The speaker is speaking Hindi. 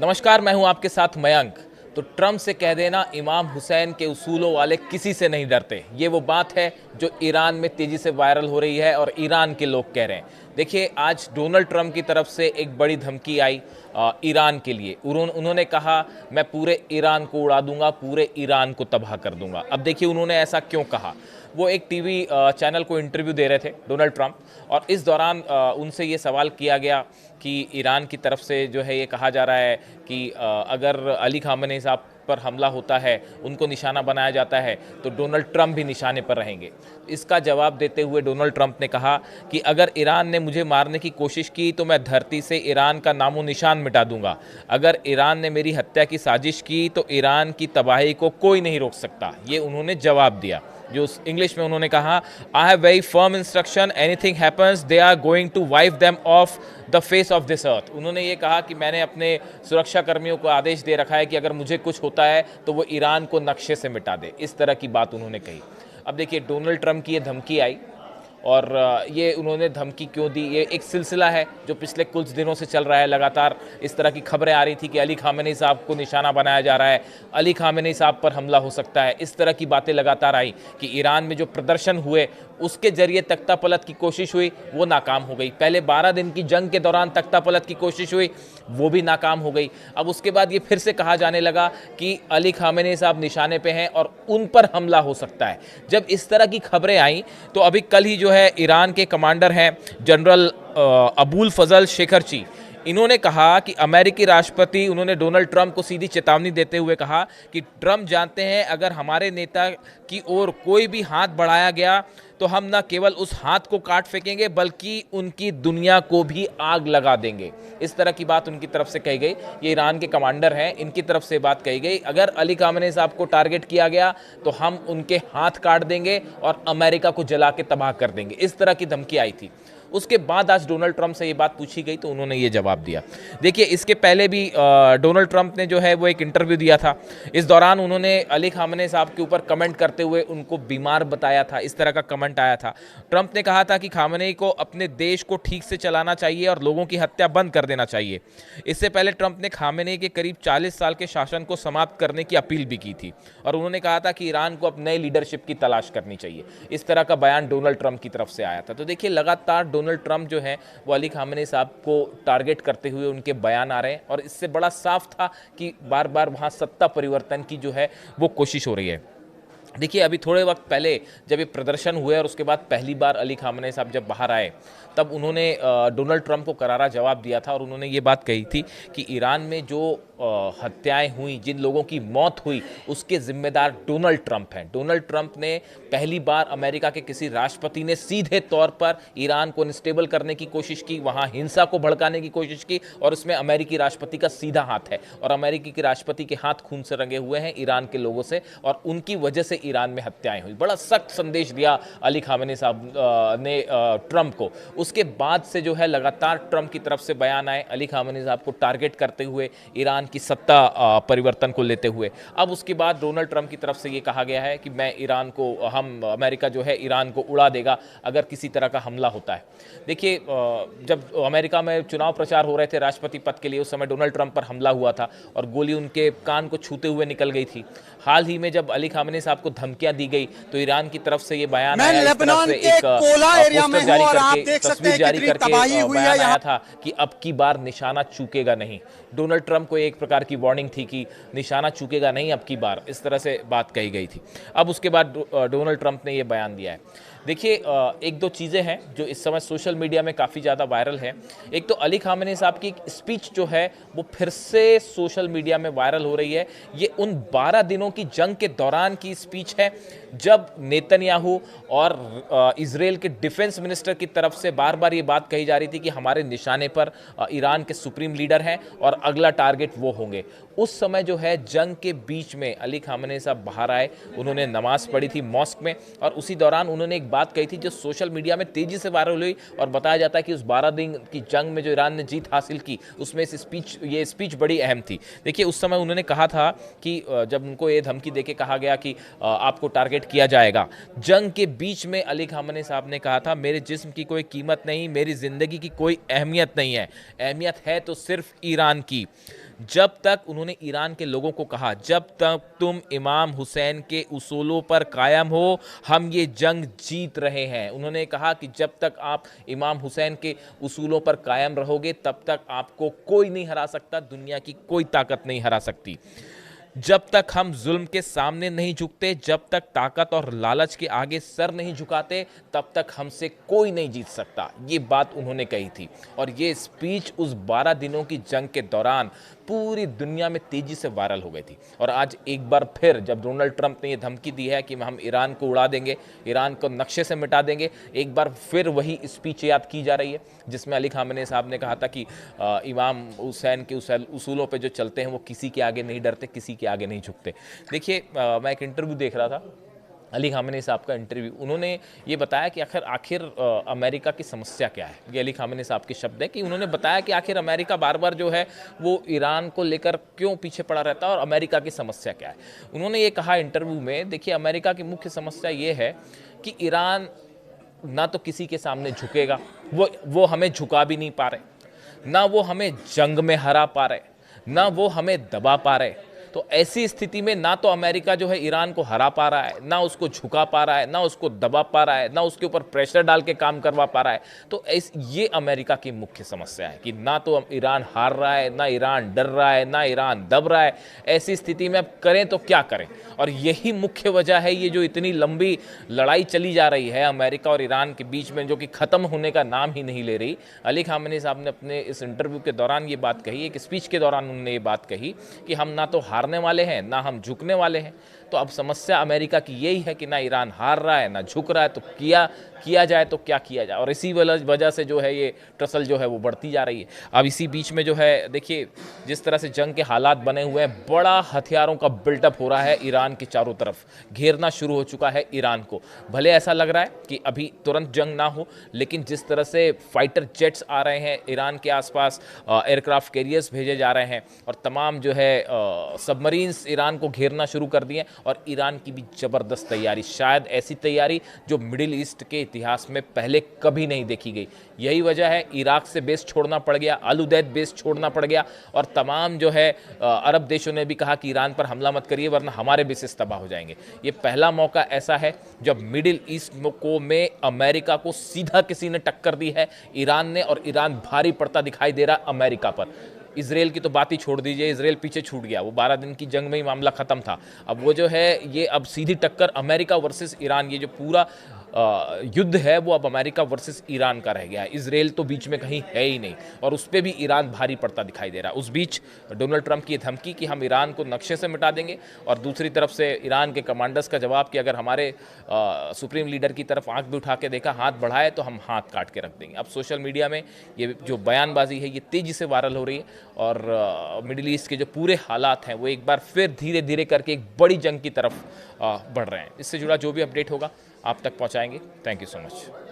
नमस्कार, मैं हूं आपके साथ मयंक। तो ट्रंप से कह देना इमाम हुसैन के उसूलों वाले किसी से नहीं डरते, ये वो बात है जो ईरान में तेजी से वायरल हो रही है और ईरान के लोग कह रहे हैं। देखिए, आज डोनाल्ड ट्रंप की तरफ से एक बड़ी धमकी आई ईरान के लिए। उन्होंने कहा, मैं पूरे ईरान को उड़ा दूंगा, पूरे ईरान को तबाह कर दूंगा। अब देखिए उन्होंने ऐसा क्यों कहा। वो एक टीवी चैनल को इंटरव्यू दे रहे थे डोनाल्ड ट्रंप, और इस दौरान उनसे ये सवाल किया गया कि ईरान की तरफ से जो है ये कहा जा रहा है कि अगर अली खामेनी साहब पर हमला होता है, उनको निशाना बनाया जाता है, तो डोनाल्ड ट्रंप भी निशाने पर रहेंगे। इसका जवाब देते हुए डोनाल्ड ट्रंप ने कहा कि अगर ईरान ने मुझे मारने की कोशिश की तो मैं धरती से ईरान का नामो निशान मिटा दूंगा। अगर ईरान ने मेरी हत्या की साजिश की तो ईरान की तबाही को कोई नहीं रोक सकता। ये उन्होंने जवाब दिया। जो इंग्लिश में उन्होंने कहा, I have very firm instruction, anything happens they are going to wipe them off the face of this earth. उन्होंने ये कहा कि मैंने अपने सुरक्षा कर्मियों को आदेश दे रखा है कि अगर मुझे कुछ होता है तो वो ईरान को नक्शे से मिटा दे। इस तरह की बात उन्होंने कही। अब देखिए, डोनाल्ड ट्रंप की ये धमकी आई, और ये उन्होंने धमकी क्यों दी, ये एक सिलसिला है जो पिछले कुछ दिनों से चल रहा है। लगातार इस तरह की खबरें आ रही थी कि अली खामेनी साहब को निशाना बनाया जा रहा है, अली खामेनी साहब पर हमला हो सकता है। इस तरह की बातें लगातार आई कि ईरान में जो प्रदर्शन हुए उसके जरिए तख्तापलट की कोशिश हुई, वो नाकाम हो गई। पहले 12 दिन की जंग के दौरान तख्तापलट की कोशिश हुई, वो भी नाकाम हो गई। अब उसके बाद ये फिर से कहा जाने लगा कि अली खामेनी साहब निशाने पे हैं और उन पर हमला हो सकता है। जब इस तरह की खबरें आई तो अभी कल ही जो है ईरान के कमांडर हैं जनरल अबुल फजल शेखरची, इन्होंने कहा कि अमेरिकी राष्ट्रपति, उन्होंने डोनाल्ड ट्रंप को सीधी चेतावनी देते हुए कहा कि ट्रंप जानते हैं अगर हमारे नेता की ओर कोई भी हाथ बढ़ाया गया तो हम न केवल उस हाथ को काट फेंकेंगे बल्कि उनकी दुनिया को भी आग लगा देंगे। इस तरह की बात उनकी तरफ से कही गई। ये ईरान के कमांडर हैं, इनकी तरफ से बात कही गई, अगर अली खामेनी साहब को टारगेट किया गया तो हम उनके हाथ काट देंगे और अमेरिका को जला के तबाह कर देंगे। इस तरह की धमकी आई थी। उसके बाद आज डोनाल्ड ट्रंप से ये बात पूछी गई तो उन्होंने ये जवाब दिया। देखिए, इसके पहले भी डोनाल्ड ट्रंप ने जो है वो एक इंटरव्यू दिया था। इस दौरान उन्होंने अली खामेनी साहब के ऊपर कमेंट करते हुए उनको बीमार बताया था। इस तरह का कमेंट आया था। ट्रंप ने कहा था कि खामेनी को अपने देश को ठीक से चलाना चाहिए और लोगों की हत्या बंद कर देना चाहिए। इससे पहले ट्रंप ने खामेनी के करीब 40 साल के शासन को समाप्त करने की अपील भी की थी, और उन्होंने कहा था कि ईरान को अब नए लीडरशिप की तलाश करनी चाहिए। इस तरह का बयान डोनाल्ड ट्रंप की तरफ से आया था। तो देखिए, लगातार डोनाल्ड ट्रंप जो है वो अली खामेनी साहब को टारगेट करते हुए उनके बयान आ रहे हैं, और इससे बड़ा साफ था कि बार बार वहां सत्ता परिवर्तन की जो है वो कोशिश हो रही है। देखिए, अभी थोड़े वक्त पहले जब ये प्रदर्शन हुए और उसके बाद पहली बार अली खामेनी साहब जब बाहर आए, तब उन्होंने डोनाल्ड ट्रंप को करारा जवाब दिया था, और उन्होंने ये बात कही थी कि ईरान में जो हत्याएं हुई, जिन लोगों की मौत हुई, उसके जिम्मेदार डोनाल्ड ट्रंप हैं। डोनाल्ड ट्रंप ने पहली बार अमेरिका के किसी राष्ट्रपति ने सीधे तौर पर ईरान को अनस्टेबल करने की कोशिश की, वहाँ हिंसा को भड़काने की कोशिश की, और उसमें अमेरिकी राष्ट्रपति का सीधा हाथ है। और अमेरिकी के राष्ट्रपति के हाथ खून से रंगे हुए हैं ईरान के लोगों से, और उनकी वजह से ईरान में हत्याएं हुई। बड़ा सख्त संदेश दिया अली खामेनी साहब ने ट्रंप को। उसके बाद से जो है लगातार ट्रंप की तरफ से बयान आए अली खामेनी साहब को टारगेट करते हुए, ईरान की सत्ता परिवर्तन को लेते हुए। अब उसके बाद डोनाल्ड ट्रंप की तरफ से ये कहा गया है कि मैं ईरान को, अमेरिका जो है ईरान को उड़ा देगा अगर किसी तरह का हमला होता है। देखिए, जब अमेरिका में चुनाव प्रचार हो रहे थे राष्ट्रपति पद के लिए, उस समय डोनाल्ड ट्रंप पर हमला हुआ था और गोली उनके कान को छूते हुए निकल गई थी। हाल ही में जब अली खामेनी साहब को धमकियां दी गई तो ईरान की तरफ से ये बयान आया, इस तरफ से एक पोस्टर जारी करके, तस्वीर जारी करके बयान आया था कि अब की बार निशाना चूकेगा नहीं। डोनाल्ड ट्रंप को एक प्रकार की वार्निंग थी कि निशाना चूकेगा नहीं अब की बार, इस तरह से बात कही गई थी। अब उसके बाद डोनाल्ड ट्रंप ने ये बयान दिया है। देखिए, एक दो चीज़ें हैं जो इस समय सोशल मीडिया में काफ़ी ज़्यादा वायरल है। एक तो अली खामेनी साहब की स्पीच जो है वो फिर से सोशल मीडिया में वायरल हो रही है। ये उन 12 दिनों की जंग के दौरान की स्पीच है जब नेतन्याहू और इजराइल के डिफेंस मिनिस्टर की तरफ से बार बार ये बात कही जा रही थी कि हमारे निशाने पर ईरान के सुप्रीम लीडर हैं और अगला टारगेट वो होंगे। उस समय जो है जंग के बीच में अली खामेनी साहब बाहर आए, उन्होंने नमाज पढ़ी थी मॉस्क में, और उसी दौरान उन्होंने एक बात कही थी जो सोशल मीडिया में तेजी से वायरल हुई, और बताया जाता है कि उस 12 दिन की जंग में जो ईरान ने जीत हासिल की उसमें ये स्पीच बड़ी अहम थी। देखिए, उस समय उन्होंने कहा था कि जब उनको ये धमकी देके कहा गया कि आपको टारगेट किया जाएगा, जंग के बीच में अली खामेनी साहब ने कहा था मेरे जिस्म की कोई कीमत नहीं, मेरी जिंदगी की कोई अहमियत नहीं है, अहमियत है तो सिर्फ ईरान की। जब तक उन्होंने ईरान के लोगों को कहा, जब तक तुम इमाम हुसैन के उसूलों पर कायम हो, हम ये जंग जीत रहे हैं। उन्होंने कहा कि जब तक आप इमाम हुसैन के उसूलों पर कायम रहोगे तब तक आपको कोई नहीं हरा सकता, दुनिया की कोई ताकत नहीं हरा सकती। जब तक हम जुल्म के सामने नहीं झुकते, जब तक ताकत और लालच के आगे सर नहीं झुकाते, तब तक हमसे कोई नहीं जीत सकता। ये बात उन्होंने कही थी और ये स्पीच उस 12 दिनों की जंग के दौरान पूरी दुनिया में तेजी से वायरल हो गई थी। और आज एक बार फिर जब डोनाल्ड ट्रंप ने ये धमकी दी है कि हम ईरान को उड़ा देंगे, ईरान को नक्शे से मिटा देंगे, एक बार फिर वही स्पीच याद की जा रही है जिसमें अली खामेनी साहब ने कहा था कि इमाम हुसैन के उसूलों पे जो चलते हैं वो किसी के आगे नहीं डरते, किसी के आगे नहीं झुकते। देखिए, मैं एक इंटरव्यू देख रहा था, अली खामेनी साहब का इंटरव्यू। उन्होंने ये बताया कि आखिर अमेरिका की समस्या क्या है। ये अली खामेनी साहब के शब्द है कि उन्होंने बताया कि आखिर अमेरिका बार बार जो है वो ईरान को लेकर क्यों पीछे पड़ा रहता है और अमेरिका की समस्या क्या है। उन्होंने ये कहा इंटरव्यू में, देखिए अमेरिका की मुख्य समस्या ये है कि ईरान ना तो किसी के सामने झुकेगा, वो हमें झुका भी नहीं पा रहे, ना वो हमें जंग में हरा पा रहे, ना वो हमें दबा पा रहे। तो ऐसी स्थिति में ना तो अमेरिका जो है ईरान को हरा पा रहा है, ना उसको झुका पा रहा है, ना उसको दबा पा रहा है, ना उसके ऊपर प्रेशर डाल के काम करवा पा रहा है। तो ये अमेरिका की मुख्य समस्या है कि ना तो ईरान हार रहा है, ना ईरान डर रहा है, ना ईरान दब रहा है। ऐसी स्थिति में अब करें तो क्या करें। और यही मुख्य वजह है ये जो इतनी लंबी लड़ाई चली जा रही है अमेरिका और ईरान के बीच में, जो कि ख़त्म होने का नाम ही नहीं ले रही। अली खामेनी साहब ने अपने इस इंटरव्यू के दौरान ये बात कही, एक स्पीच के दौरान उन्होंने ये बात कही कि हम ना तो हारने वाले हैं, ना हम झुकने वाले हैं। तो अब समस्या अमेरिका की यही है कि ना ईरान हार रहा है, ना झुक रहा है, तो किया जाए तो क्या किया जाए। और इसी वजह से जो है ये ट्रसल जो है वो बढ़ती जा रही है। अब इसी बीच में जो है देखिए जिस तरह से जंग के हालात बने हुए हैं, बड़ा हथियारों का बिल्डअप हो रहा है ईरान की चारों तरफ, घेरना शुरू हो चुका है ईरान को। भले ऐसा लग रहा है कि अभी तुरंत जंग ना हो, लेकिन जिस तरह से फाइटर जेट्स आ रहे हैं ईरान के आसपास, एयरक्राफ्ट कैरियर्स भेजे जा रहे हैं और तमाम जो है सबमरीन्स ईरान को घेरना शुरू कर दिए, और ईरान की भी ज़बरदस्त तैयारी, शायद ऐसी तैयारी जो मिडिल ईस्ट के इतिहास में पहले कभी नहीं देखी गई। यही वजह है इराक से बेस छोड़ना पड़ गया, अल उदैद बेस छोड़ना पड़ गया, और तमाम जो है अरब देशों ने भी कहा कि ईरान पर हमला मत करिए वरना हमारे बेसिस तबाह हो जाएंगे। ये पहला मौका ऐसा है जब मिडिल ईस्ट में अमेरिका को सीधा किसी ने टक्कर दी है ईरान ने, और ईरान भारी पड़ता दिखाई दे रहा अमेरिका पर। इसराइल की तो बात ही छोड़ दीजिए, इसराइल पीछे छूट गया, वो 12 दिन की जंग में ही मामला ख़त्म था। अब वो जो है ये अब सीधी टक्कर अमेरिका वर्सेस ईरान, ये जो पूरा युद्ध है वो अब अमेरिका वर्सेस ईरान का रह गया है। इसराइल तो बीच में कहीं है ही नहीं, और उस पर भी ईरान भारी पड़ता दिखाई दे रहा है। उस बीच डोनाल्ड ट्रंप की धमकी कि हम ईरान को नक्शे से मिटा देंगे, और दूसरी तरफ से ईरान के कमांडर्स का जवाब कि अगर हमारे सुप्रीम लीडर की तरफ आंख भी उठा के देखा, हाथ बढ़ाए तो हम हाथ काट के रख देंगे। अब सोशल मीडिया में ये जो बयानबाजी है ये तेज़ी से वायरल हो रही है, और मिडिल ईस्ट के जो पूरे हालात हैं वो एक बार फिर धीरे धीरे करके एक बड़ी जंग की तरफ बढ़ रहे हैं। इससे जुड़ा जो भी अपडेट होगा आप तक पहुंचाएंगे। Thank you so much.